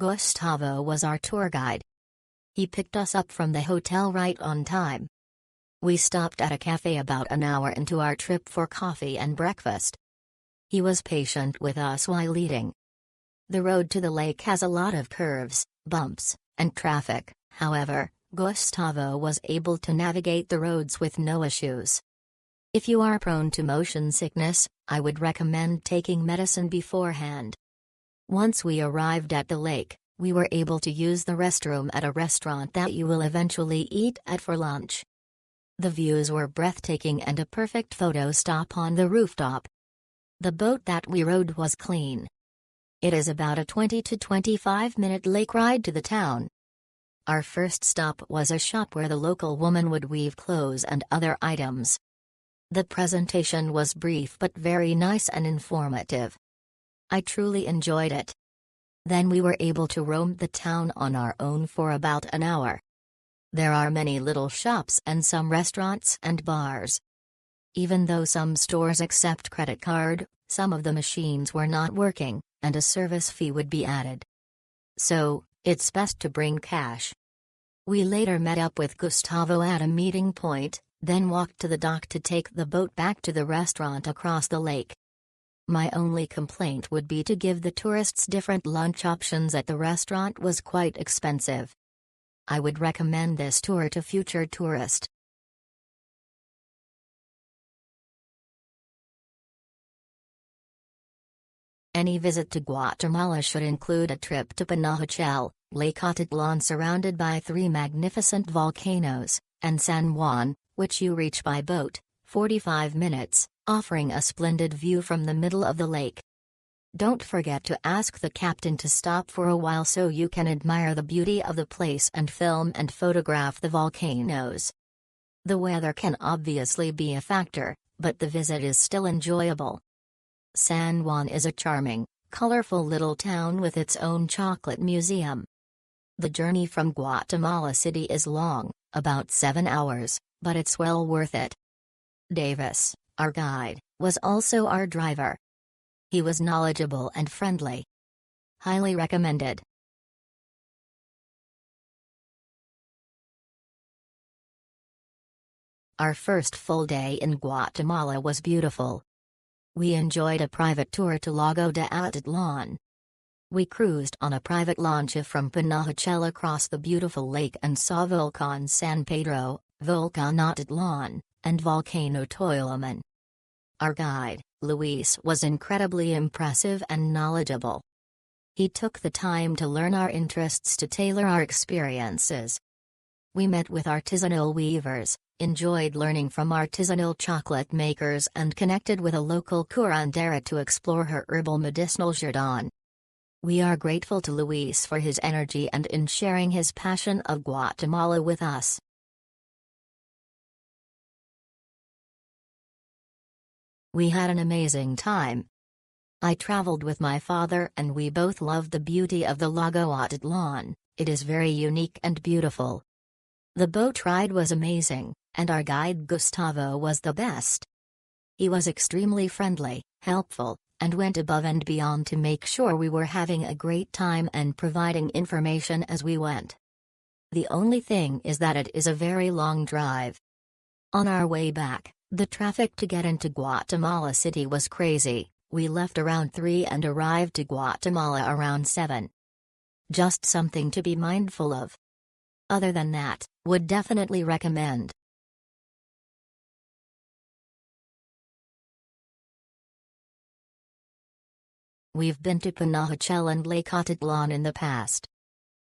Gustavo was our tour guide. He picked us up from the hotel right on time. We stopped at a cafe about an hour into our trip for coffee and breakfast. He was patient with us while leading. The road to the lake has a lot of curves, bumps, and traffic, however, Gustavo was able to navigate the roads with no issues. If you are prone to motion sickness, I would recommend taking medicine beforehand. Once we arrived at the lake, we were able to use the restroom at a restaurant that you will eventually eat at for lunch. The views were breathtaking and a perfect photo stop on the rooftop. The boat that we rode was clean. It is about a 20 to 25-minute lake ride to the town. Our first stop was a shop where the local woman would weave clothes and other items. The presentation was brief but very nice and informative. I truly enjoyed it. Then we were able to roam the town on our own for about an hour. There are many little shops and some restaurants and bars. Even though some stores accept credit card, some of the machines were not working, and a service fee would be added. So, it's best to bring cash. We later met up with Gustavo at a meeting point, then walked to the dock to take the boat back to the restaurant across the lake. My only complaint would be to give the tourists different lunch options at the restaurant was quite expensive. I would recommend this tour to future tourists. Any visit to Guatemala should include a trip to Panajachel, Lake Atitlán surrounded by 3 magnificent volcanoes, and San Juan, which you reach by boat, 45 minutes, offering a splendid view from the middle of the lake. Don't forget to ask the captain to stop for a while so you can admire the beauty of the place and film and photograph the volcanoes. The weather can obviously be a factor, but the visit is still enjoyable. San Juan is a charming, colorful little town with its own chocolate museum. The journey from Guatemala City is long, about 7 hours, but it's well worth it. Davis, our guide, was also our driver. He was knowledgeable and friendly. Highly recommended. Our first full day in Guatemala was beautiful. We enjoyed a private tour to Lago de Atitlán. We cruised on a private lancha from Panajachel across the beautiful lake and saw Volcan San Pedro, Volcan Atitlan, and Volcano Toliman. Our guide, Luis, was incredibly impressive and knowledgeable. He took the time to learn our interests to tailor our experiences. We met with artisanal weavers, enjoyed learning from artisanal chocolate makers and connected with a local curandera to explore her herbal medicinal jardin. We are grateful to Luis for his energy and in sharing his passion of Guatemala with us. We had an amazing time. I traveled with my father and we both loved the beauty of the Lago Atitlan. It is very unique and beautiful. The boat ride was amazing, and our guide Gustavo was the best. He was extremely friendly, helpful, and went above and beyond to make sure we were having a great time and providing information as we went. The only thing is that it is a very long drive. On our way back, the traffic to get into Guatemala City was crazy. We left around 3 and arrived to Guatemala around 7. Just something to be mindful of. Other than that, would definitely recommend. We've been to Panajachel and Lake Atitlán in the past.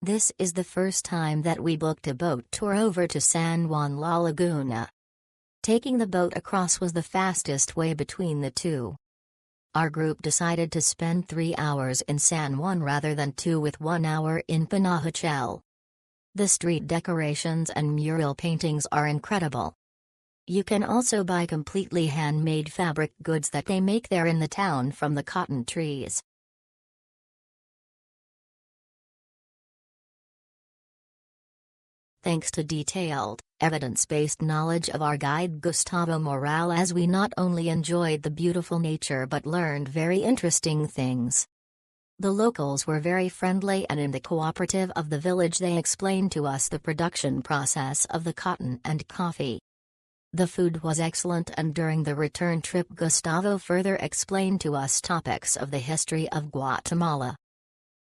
This is the first time that we booked a boat tour over to San Juan La Laguna. Taking the boat across was the fastest way between the two. Our group decided to spend 3 hours in San Juan rather than 2 with 1 hour in Panajachel. The street decorations and mural paintings are incredible. You can also buy completely handmade fabric goods that they make there in the town from the cotton trees. Thanks to detailed, evidence-based knowledge of our guide Gustavo Morales, we not only enjoyed the beautiful nature but learned very interesting things. The locals were very friendly, and in the cooperative of the village they explained to us the production process of the cotton and coffee. The food was excellent, and during the return trip Gustavo further explained to us topics of the history of Guatemala.